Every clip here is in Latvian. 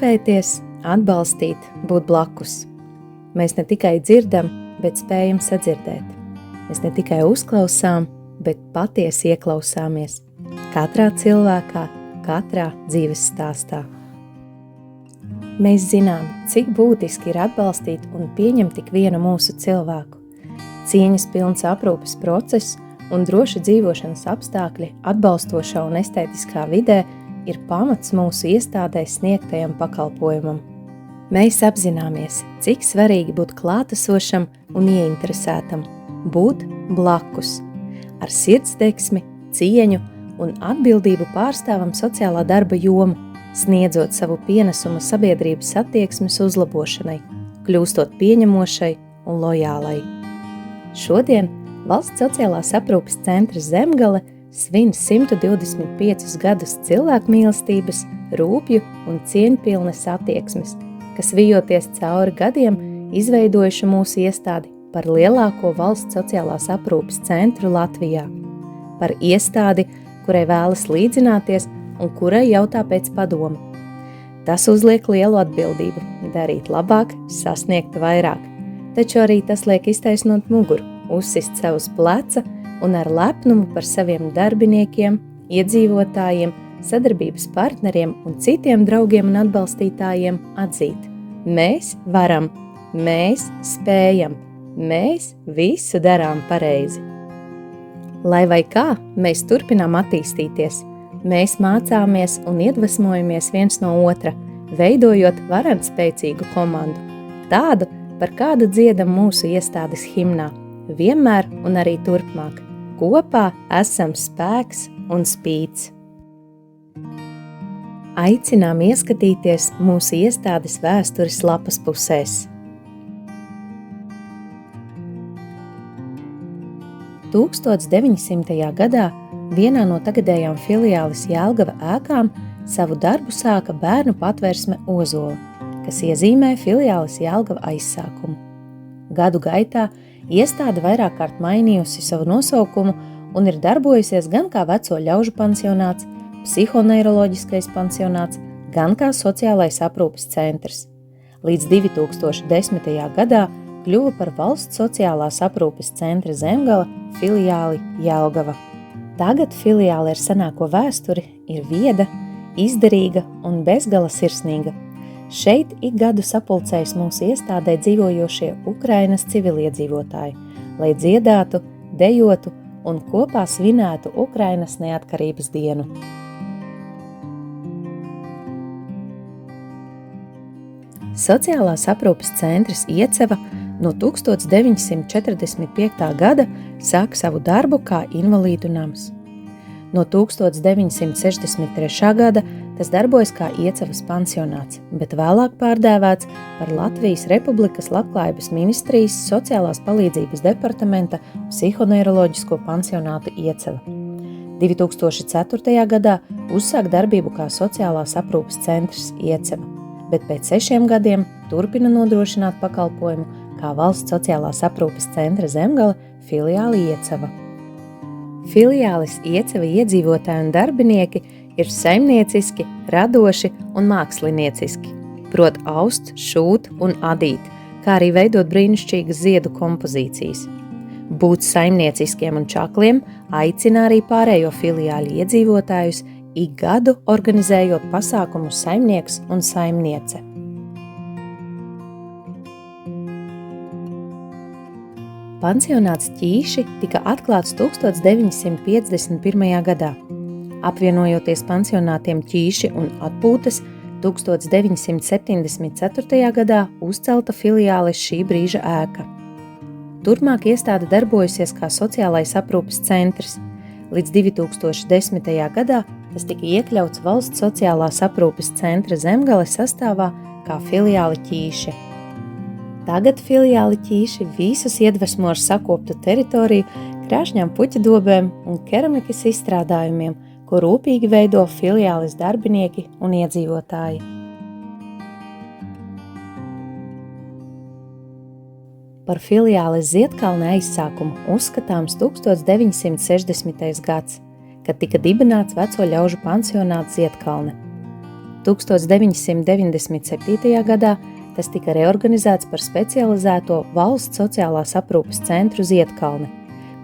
rūpēties, atbalstīt, būt blakus. Mēs ne tikai dzirdam, bet spējam sadzirdēt. Mēs ne tikai uzklausām, bet patiesi ieklausāmies katrā cilvēkā, katrā dzīves stāstā. Mēs zinām, cik būtiski ir atbalstīt un pieņemt tik vienu mūsu cilvēku. Cieņas pilns aprūpes process un droši dzīvošanas apstākļi atbalstošā un estētiskā vidē ir pamats mūsu iestādēs sniegtajam pakalpojumam. Mēs apzināmies, cik svarīgi būt klātesošam un ieinteresētam, būt blakus, ar sirdsdeksmi, cieņu un atbildību pārstāvam sociālā darba jomu, sniedzot savu pienesumu sabiedrības attieksmes uzlabošanai, kļūstot pieņemošai un lojālai. Šodien Valsts sociālās aprūpes centrs Zemgale svin 125 gadus cilvēkmīlestības, rūpju un cieņpilnes attieksmes, kas vijoties cauri gadiem izveidojuši mūsu iestādi par lielāko valsts sociālās aprūpes centru Latvijā, par iestādi, kurai vēlas līdzināties un kurai jautā pēc padoma. Tas uzliek lielu atbildību, darīt labāk, sasniegt vairāk, taču arī tas liek iztaisnot muguru, uzsist savus pleca un ar lepnumu par saviem darbiniekiem, iedzīvotājiem, sadarbības partneriem un citiem draugiem un atbalstītājiem atzīt. Mēs varam, mēs spējam, mēs visu darām pareizi. Lai vai kā, mēs turpinām attīstīties. Mēs mācāmies un iedvesmojamies viens no otra, veidojot varenspēcīgu komandu, tādu, par kādu dziedam mūsu iestādes himnā. Vienmēr un arī turpmāk. Kopā esam spēks un spīts. Aicinām ieskatīties mūsu iestādes vēstures lapas pusēs. 1900. gadā vienā no tagadējām filiāles Jelgava ēkām savu darbu sāka bērnu patvērsme Ozola, kas iezīmē filiāles Jelgava aizsākumu. Gadu gaitā iestāde vairāk kārt mainījusi savu nosaukumu un ir darbojusies gan kā veco ļaužu pansionāts, psihoneiroloģiskais pansionāts, gan kā sociālais aprūpes centrs. Līdz 2010. gadā kļuva par valsts sociālās aprūpes centra Zemgale filiāli Jelgava. Tagad filiāle ar senāko vēsturi ir vieda, izdarīga un bezgala sirsnīga. Šeit ik gadu sapulcējas mūsu iestādē dzīvojošie Ukrainas civiliedzīvotāji, lai dziedātu, dejotu un kopā svinētu Ukrainas neatkarības dienu. Sociālās aprūpes centrs Ieceva no 1945. gada sāka savu darbu kā invalīdu nams. No 1963. gada tas darbojas kā Iecevas pansionāts, bet vēlāk pārdēvēts par Latvijas Republikas Labklājības ministrijas sociālās palīdzības departamenta psihoneiroloģisko pansionātu Ieceva. 2004. gadā uzsāk darbību kā sociālās aprūpes centrs Ieceva, bet pēc 6 gadiem turpina nodrošināt pakalpojumu kā valsts sociālās aprūpes centra Zemgale filiāli Ieceva. Filiāles Ieceva iedzīvotāji un darbinieki ir saimnieciski, radoši un mākslinieciski, prot aust, šūt un adīt, kā arī veidot brīnišķīgas ziedu kompozīcijas. Būt saimnieciskiem un čakliem aicina arī pārējo filiāļu iedzīvotājus ik gadu organizējot pasākumus saimnieks un saimniece. Pansionāts Ķīši tika atklāts 1951. gadā. Apvienojoties pansionātiem Ķīši un Atpūtas, 1974. gadā uzcelta filiāles šī brīža ēka. Turpmāk iestāde darbojusies kā sociālais aprūpes centrs. Līdz 2010. gadā tas tika iekļauts valsts sociālās aprūpes centra Zemgale sastāvā kā filiāle Ķīši. Tagad filiāli Ķīši visus iedvesmo ar sakoptu teritoriju, krāšņām puķadobēm un keramikas izstrādājumiem, ko rūpīgi veido filiāles darbinieki un iedzīvotāji. Par filiāles Ziedkalne aizsākumu uzskatāms 1960. gads, kad tika dibināts veco ļaužu pansionāts Ziedkalne. 1997. gadā tas tika reorganizēts par specializēto valsts sociālās aprūpes centru Ziedkalne,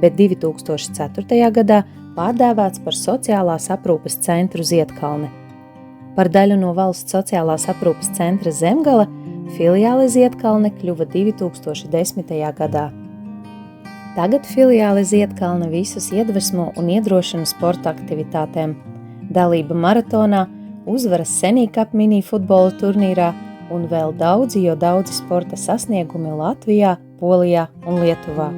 bet 2004. gadā pārdēvēts par sociālās aprūpes centru Ziedkalne. Par daļu no valsts sociālās aprūpes centra Zemgale filiāle Ziedkalne kļuva 2010. gadā. Tagad filiāle Ziedkalne visus iedvesmo un iedrošina sporta aktivitātēm, dalība maratonā, uzvaras Senīkap mini futbola turnīrā un vēl daudzi sporta sasniegumi Latvijā, Polijā un Lietuvā.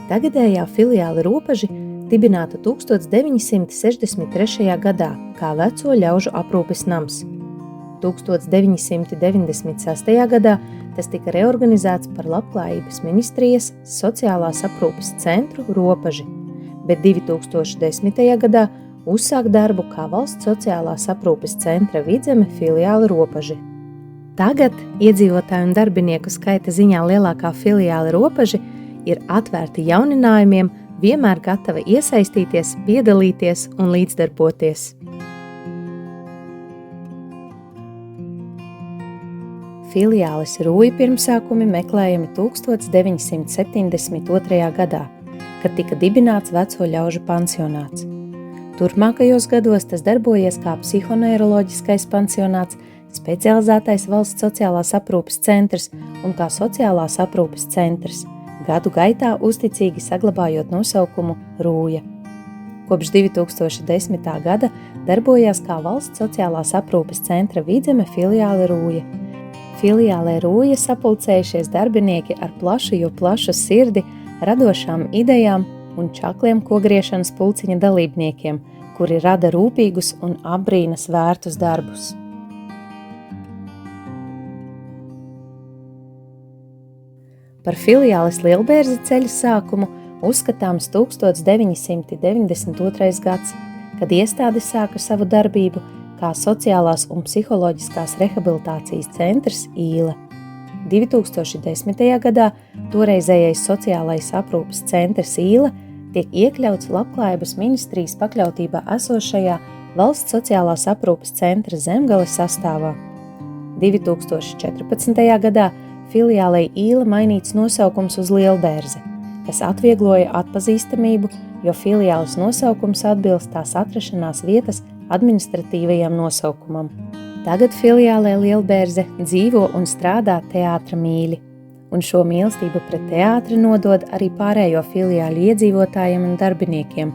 Tagadējā filiāle Ropaži dibināta 1963. gadā kā veco ļaužu aprūpes nams. 1996. gadā tas tika reorganizēts par Labklājības ministrijas sociālās aprūpes centru Ropaži, bet 2010. gadā uzsāk darbu kā valsts sociālās aprūpes centra Vidzeme filiāle Ropaži. Tagad iedzīvotāju un darbinieku skaita ziņā lielākā filiāle Ropaži ir atvērta jauninājumiem, vienmēr gatava iesaistīties, piedalīties un līdzdarboties. Filiāles Rūja pirmsākumi meklējami 1972. gadā, kad tika dibināts veco ļaužu pansionāts. Turpmākajos gados tas darbojies kā psihoneiroloģiskais pansionāts, specializētais valsts sociālās aprūpes centrs un kā sociālās aprūpes centrs, gadu gaitā uzticīgi saglabājot nosaukumu Rūja. Kopš 2010. gada darbojās kā valsts sociālās aprūpes centra Vidzeme filiāle Rūja. Filiālē Rūja sapulcējušies darbinieki ar plašu sirdi, radošām idejām un čakliem kogriešanas pulciņa dalībniekiem, kuri rada rūpīgus un apbrīnas vērtus darbus. Par filiāles Lielbērzi ceļa sākumu uzskatāms 1992. gads, kad iestāde sāka savu darbību kā sociālās un psiholoģiskās rehabilitācijas centrs Īle. 2010. gadā toreizējais sociālais aprūpes centrs Īle tiek iekļauts Labklājības ministrijas pakļautībā esošajā valsts sociālās aprūpes centra Zemgale sastāvā. 2014. gadā filiālei Īle mainīts nosaukums uz Lielbērzi, kas atviegloja atpazīstamību, jo filiāles nosaukums atbilst tās atrašanās vietas administratīvajam nosaukumam. Tagad filiālē Lielbērze dzīvo un strādā teātra mīļi, un šo mīlestību pret teātri nodod arī pārējo filiāļu iedzīvotājiem un darbiniekiem,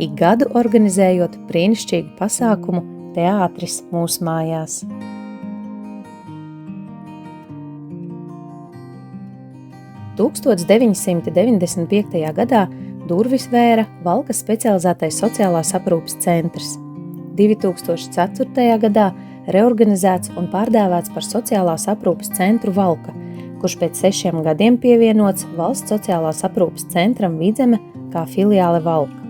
ik gadu organizējot brīnišķīgu pasākumu Teātris mūsu mājās. – 1995. gadā durvis vēra Valkas specializētais sociālās aprūpes centrs. 2004. gadā reorganizēts un pārdēvēts par sociālās aprūpes centru Valka, kurš pēc 6 gadiem pievienots valsts sociālās aprūpes centram Vidzeme kā filiāle Valka.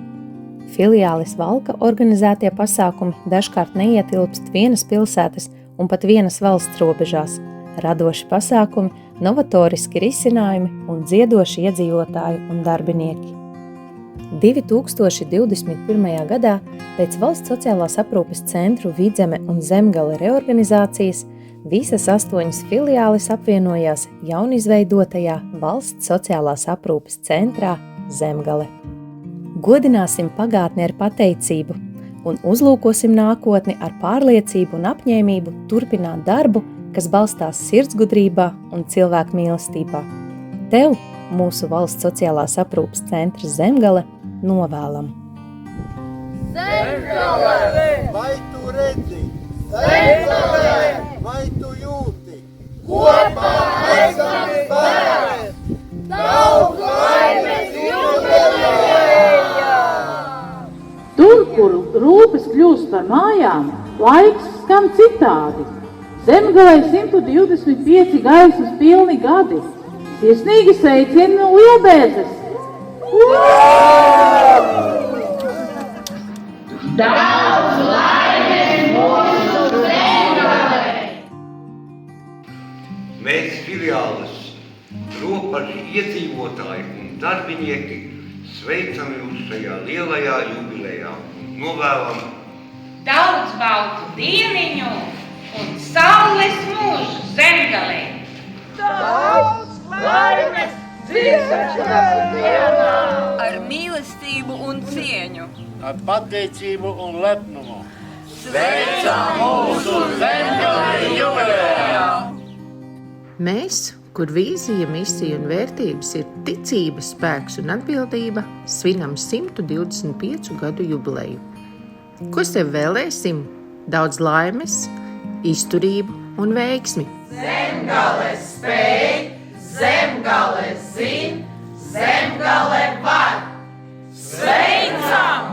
Filiāles Valka organizētie pasākumi dažkārt neietilpst vienas pilsētas un pat vienas valsts robežās, radoši pasākumi, novatoriski risinājumi un dziedoši iedzīvotāji un darbinieki. 2021. gadā pēc valsts sociālās aprūpes centru Vidzeme un Zemgale reorganizācijas visas 8 filiāles apvienojās jaunizveidotajā valsts sociālās aprūpes centrā Zemgale. Godināsim pagātni ar pateicību un uzlūkosim nākotni ar pārliecību un apņēmību turpināt darbu, kas balstās sirdsgudrībā un cilvēku mīlestībā. Tev, mūsu valsts sociālās aprūpes centra Zemgale, novēlam. Zemgale! Vai tu redzi? Zemgale! Vai tu jūti? Kopā esam spēki! Daudz laimes jubilejā! Tur, kur rūpes kļūst par mājām, laiks skan citādi. Zemgalei 125 gaismas pilni gadi. Sirsnīgi sveicieni no Lielbērzes! Daudz laimes mūsu Zemgalei! Mēs filiāles Ropaži iedzīvotāji un darbinieki sveicam jūs šajā lielajā jubilejā. jubilejām novēlam daudz baltu dieniņu un saules mūžu Zemgalē. Daudz laimes dzīvošanas dienā! Ar mīlestību un cieņu, ar pateicību un lepnumu. Sveicam mūsu Zemgales jubilejā! Mēs, kur vīzija, misija un vērtības ir ticība, spēks un atbildība, svinam 125 gadu jubileju. Ko sev vēlēsim? Daudz laimes, izturību un veiksmi. Zemgale spēj, Zemgale zin, Zemgale var! Sveicam!